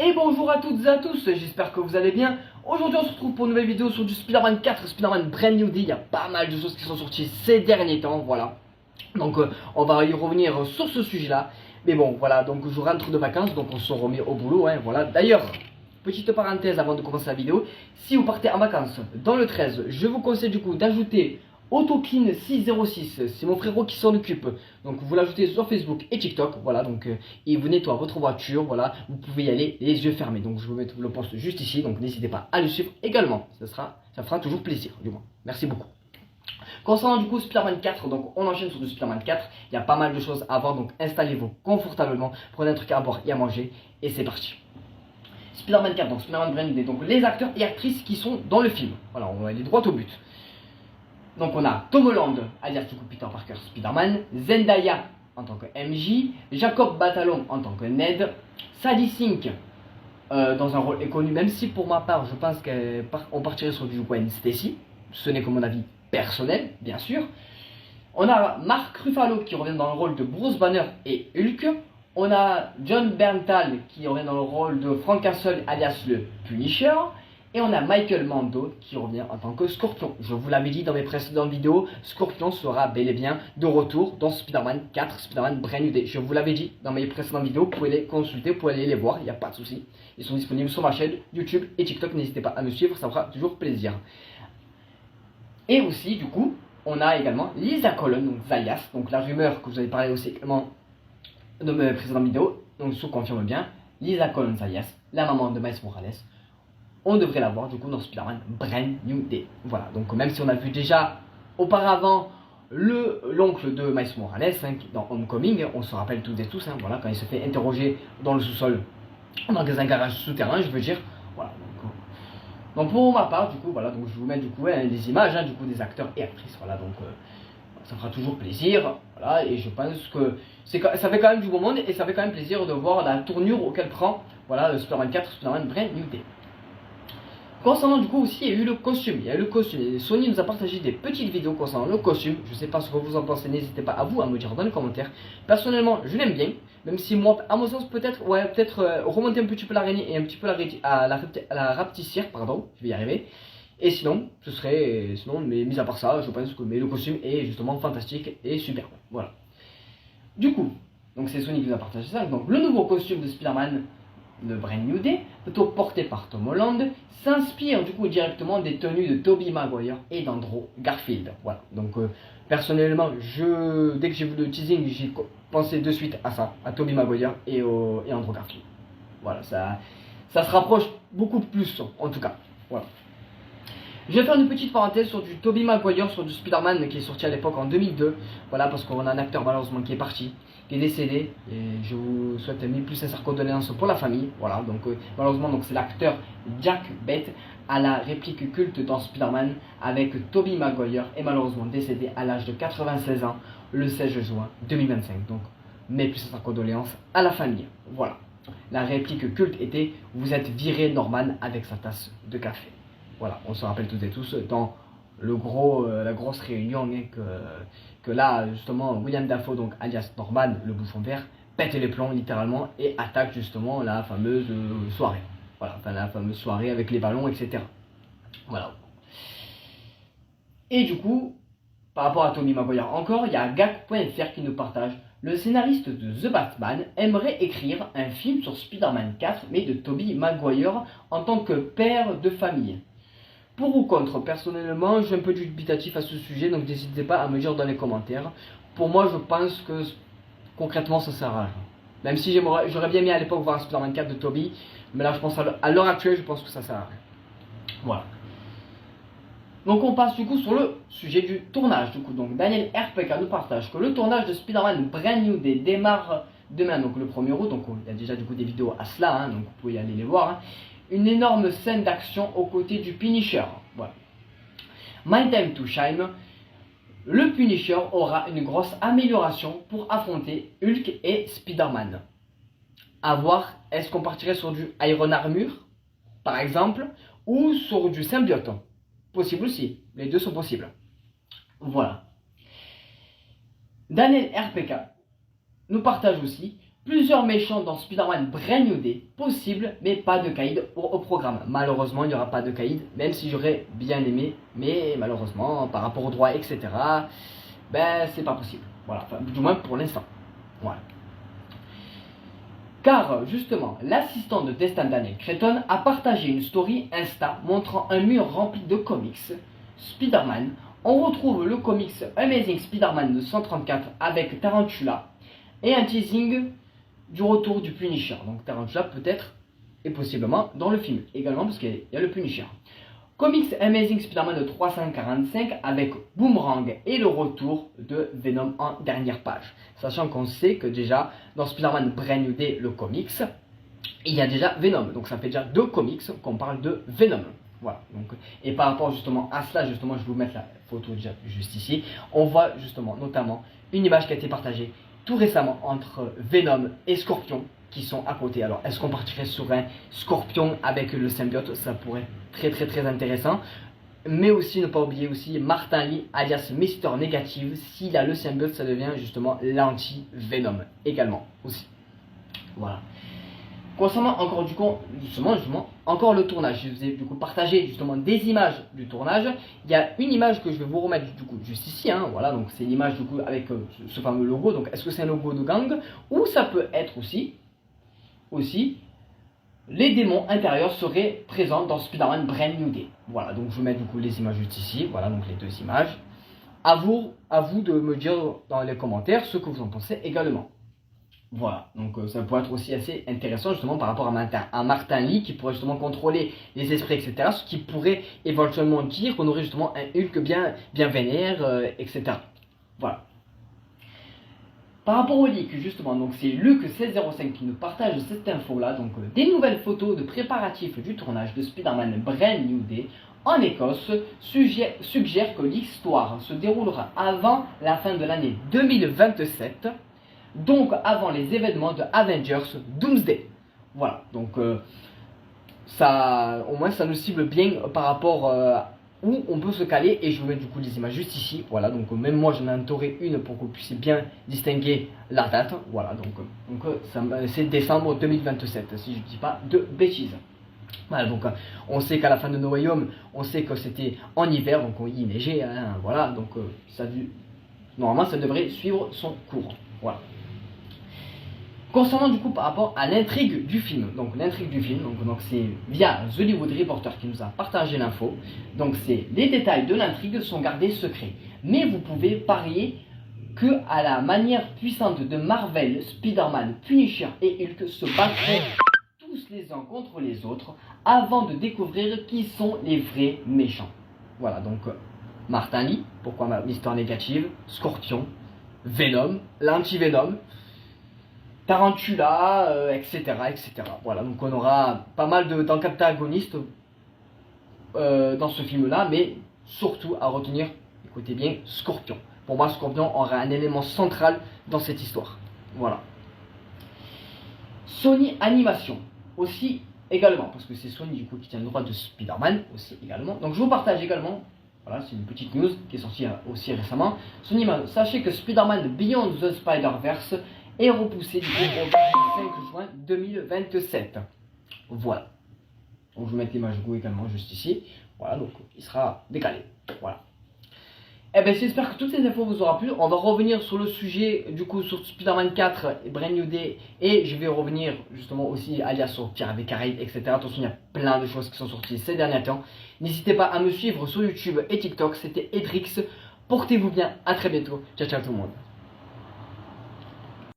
Et bonjour à toutes et à tous, j'espère que vous allez bien. Aujourd'hui on se retrouve pour une nouvelle vidéo sur du Spider-Man 4, Spider-Man Brand New Day. Il y a pas mal de choses qui sont sorties ces derniers temps, voilà. Donc on va y revenir sur ce sujet là. Mais bon voilà, donc je rentre de vacances, donc on se remet au boulot, hein, voilà. D'ailleurs, petite parenthèse avant de commencer la vidéo, si vous partez en vacances dans le 13, je vous conseille du coup d'ajouter Autoclean 606, c'est mon frérot qui s'en occupe. Donc vous l'ajoutez sur Facebook et TikTok, voilà, donc il vous nettoie votre voiture, voilà, vous pouvez y aller les yeux fermés. Donc je vais vous mettre le post juste ici, donc n'hésitez pas à le suivre également, ça fera toujours plaisir, du moins. Merci beaucoup. Concernant du coup Spider-Man 4, donc on enchaîne sur du Spider-Man 4, il y a pas mal de choses à voir, donc installez-vous confortablement, prenez un truc à boire et à manger, et c'est parti. Spider-Man 4, donc Spider-Man Brand New Day, donc les acteurs et actrices qui sont dans le film, voilà, on va aller droit au but. Donc on a Tom Holland, alias du coup Peter Parker Spider-Man, Zendaya en tant que MJ, Jacob Batalon en tant que Ned, Sadie Sink dans un rôle inconnu, même si pour ma part je pense qu'on partirait sur du Gwen Stacy, ce n'est que mon avis personnel bien sûr. On a Mark Ruffalo qui revient dans le rôle de Bruce Banner et Hulk. On a John Bernthal qui revient dans le rôle de Frank Castle alias le Punisher. Et on a Michael Mando qui revient en tant que Scorpion. Je vous l'avais dit dans mes précédentes vidéos, Scorpion sera bel et bien de retour dans Spider-Man 4, Spider-Man Brand New Day. Je vous l'avais dit dans mes précédentes vidéos, vous pouvez les consulter, vous pouvez aller les voir, il n'y a pas de souci. Ils sont disponibles sur ma chaîne YouTube et TikTok, n'hésitez pas à me suivre, ça me fera toujours plaisir. Et aussi, du coup, on a également Lisa Colon, donc Zayas, donc la rumeur que vous avez parlé aussi également dans mes précédentes vidéos, donc se confirme bien, Lisa Colon Zayas, la maman de Miles Morales. On devrait la voir du coup dans Spider-Man Brand New Day. Voilà, donc même si on a vu déjà auparavant l'oncle de Miles Morales dans Homecoming, on se rappelle toutes et tous, voilà, quand il se fait interroger dans le sous-sol, dans un garage souterrain, je veux dire. Voilà, donc pour ma part, du coup, voilà, donc je vous mets du coup les images du coup des acteurs et actrices, voilà, donc ça fera toujours plaisir, voilà, et je pense que ça fait quand même du bon monde et ça fait quand même plaisir de voir la tournure auquel prend, voilà, le Spider-Man 4, Spider-Man Brand New Day. Concernant du coup aussi, il y a eu le costume. Et Sony nous a partagé des petites vidéos concernant le costume. Je ne sais pas ce que vous en pensez, n'hésitez pas à vous à me dire dans les commentaires. Personnellement, je l'aime bien, même si moi, à mon sens, peut-être remonter un petit peu l'araignée et un petit peu la rapetissir, pardon, je vais y arriver. Et sinon, mais mis à part ça, je pense que le costume est justement fantastique et superbe. Voilà. Du coup, donc c'est Sony qui nous a partagé ça. Donc le nouveau costume de Spider-Man, le Brand New Day, plutôt porté par Tom Holland, s'inspire du coup directement des tenues de Tobey Maguire et d'Andrew Garfield. Voilà, donc personnellement, dès que j'ai vu le teasing, j'ai pensé de suite à ça, à Tobey Maguire et Andrew Garfield. Voilà, ça se rapproche beaucoup plus en tout cas. Voilà. Je vais faire une petite parenthèse sur du Tobey Maguire, sur du Spider-Man qui est sorti à l'époque en 2002. Voilà, parce qu'on a un acteur malheureusement qui est parti, qui est décédé. Et je vous souhaite mes plus sincères condoléances pour la famille. Voilà, donc malheureusement c'est l'acteur Jack Bate à la réplique culte dans Spider-Man avec Tobey Maguire est malheureusement décédé à l'âge de 96 ans le 16 juin 2025. Donc mes plus sincères condoléances à la famille. Voilà. La réplique culte était « Vous êtes viré Norman avec sa tasse de café ». Voilà, on se rappelle toutes et tous dans la grosse réunion que là, justement, William Dafoe, donc alias Norman, le bouffon vert, pète les plombs littéralement et attaque justement la fameuse soirée. Voilà, enfin la fameuse soirée avec les ballons, etc. Voilà. Et du coup, par rapport à Tobey Maguire encore, il y a Gag.fr qui nous partage. Le scénariste de The Batman aimerait écrire un film sur Spider-Man 4, mais de Tobey Maguire en tant que père de famille. Pour ou contre, personnellement, je suis un peu dubitatif à ce sujet, donc n'hésitez pas à me dire dans les commentaires. Pour moi, je pense que concrètement, ça sert à rien. Même si j'aurais bien aimé à l'époque voir un Spider-Man 4 de Tobey, mais là, je pense à l'heure actuelle, je pense que ça sert à rien. Voilà. Donc on passe du coup sur le sujet du tournage. Du coup, donc Daniel RPK nous partage que le tournage de Spider-Man Brand New Day démarre demain, donc le 1er août. Donc il y a déjà du coup des vidéos à cela, donc vous pouvez aller les voir. Une énorme scène d'action aux côtés du Punisher. Voilà. My Time to Shine. Le Punisher aura une grosse amélioration pour affronter Hulk et Spider-Man. A voir, est-ce qu'on partirait sur du Iron Armor, par exemple, ou sur du symbiote? Possible aussi, les deux sont possibles. Voilà. Daniel RPK nous partage aussi Plusieurs méchants dans Spider-Man Brand New Day, possible, mais pas de Kaïd au programme. Malheureusement, il n'y aura pas de Kaïd, même si j'aurais bien aimé, mais malheureusement, par rapport aux droits, etc., ben, c'est pas possible. Voilà, enfin, du moins pour l'instant. Voilà. Car, justement, l'assistant de Destin Daniel Cretton a partagé une story Insta montrant un mur rempli de comics Spider-Man. On retrouve le comics Amazing Spider-Man de 134 avec Tarantula et un teasing du retour du Punisher. Donc Tarantula peut-être et possiblement dans le film également parce qu'il y a le Punisher. Comics Amazing Spider-Man de 345 avec Boomerang et le retour de Venom en dernière page. Sachant qu'on sait que déjà dans Spider-Man Brand New Day, le comics, il y a déjà Venom. Donc ça fait déjà 2 comics qu'on parle de Venom. Voilà. Donc, et par rapport justement à cela, justement, je vais vous mettre la photo déjà juste ici. On voit justement notamment une image qui a été partagée tout récemment entre Venom et Scorpion qui sont à côté. Alors, est-ce qu'on partirait sur un Scorpion avec le symbiote? Ça pourrait être très intéressant. Mais aussi, ne pas oublier aussi Martin Lee, alias Mister Negative. S'il a le symbiote, ça devient justement l'anti-Venom également aussi. Voilà. Concernant encore du coup, justement, encore le tournage, je vous ai du coup partagé justement des images du tournage. Il y a une image que je vais vous remettre du coup juste ici, hein, voilà, donc c'est l'image du coup avec ce fameux logo. Donc est-ce que c'est un logo de gang ou ça peut être aussi les démons intérieurs seraient présents dans Spider-Man Brand New Day. Voilà, donc je vais mettre du coup les images juste ici, voilà donc les 2 images. À vous de me dire dans les commentaires ce que vous en pensez également. Voilà, donc ça pourrait être aussi assez intéressant justement par rapport à Martin Lee qui pourrait justement contrôler les esprits, etc. Ce qui pourrait éventuellement dire qu'on aurait justement un Hulk bien vénère, etc. Voilà. Par rapport au leak, justement, donc c'est Luc1605 qui nous partage cette info-là. Donc des nouvelles photos de préparatifs du tournage de Spider-Man Brand New Day en Écosse suggèrent que l'histoire se déroulera avant la fin de l'année 2027. Donc avant les événements de Avengers Doomsday. Voilà, donc ça, au moins ça nous cible bien par rapport où on peut se caler. Et je vous mets du coup les images juste ici. Voilà, donc même moi j'en ai entouré une pour que vous puissiez bien distinguer la date. Voilà, donc c'est décembre 2027 si je ne dis pas de bêtises. Voilà, donc on sait qu'à la fin de No Way Home, on sait que c'était en hiver, donc il neigeait, hein, voilà, donc normalement ça devrait suivre son cours. Voilà. Concernant du coup par rapport à l'intrigue du film, donc l'intrigue du film, donc c'est via The Hollywood Reporter qui nous a partagé l'info. Donc c'est les détails de l'intrigue sont gardés secrets, mais vous pouvez parier que à la manière puissante de Marvel, Spider-Man, Punisher et Hulk se battront tous les uns contre les autres avant de découvrir qui sont les vrais méchants. Voilà, donc Martin Lee, pourquoi Mister Negative, Scorpion, Venom, l'anti-Venom, Tarantula, etc., etc. Voilà, donc on aura pas mal d'antagonistes dans ce film-là, mais surtout à retenir, écoutez bien, Scorpion. Pour moi, Scorpion aura un élément central dans cette histoire. Voilà. Sony Animation, aussi également, parce que c'est Sony du coup qui tient le droit de Spider-Man, aussi également. Donc je vous partage également, voilà, c'est une petite news qui est sortie aussi récemment. Sony, sachez que Spider-Man Beyond the Spider-Verse est repoussé du coup au 5 juin 2027. Voilà. Donc je vais mettre l'image Go également juste ici. Voilà, donc il sera décalé. Voilà. Eh bien j'espère que toutes ces infos vous auront plu. On va revenir sur le sujet du coup sur Spider-Man 4 et Brand New Day. Et je vais revenir justement aussi alias sur Pirates des Caraïbes, etc. Attention, il y a plein de choses qui sont sorties ces derniers temps. N'hésitez pas à me suivre sur YouTube et TikTok. C'était Edrix. Portez-vous bien. À très bientôt. Ciao ciao tout le monde.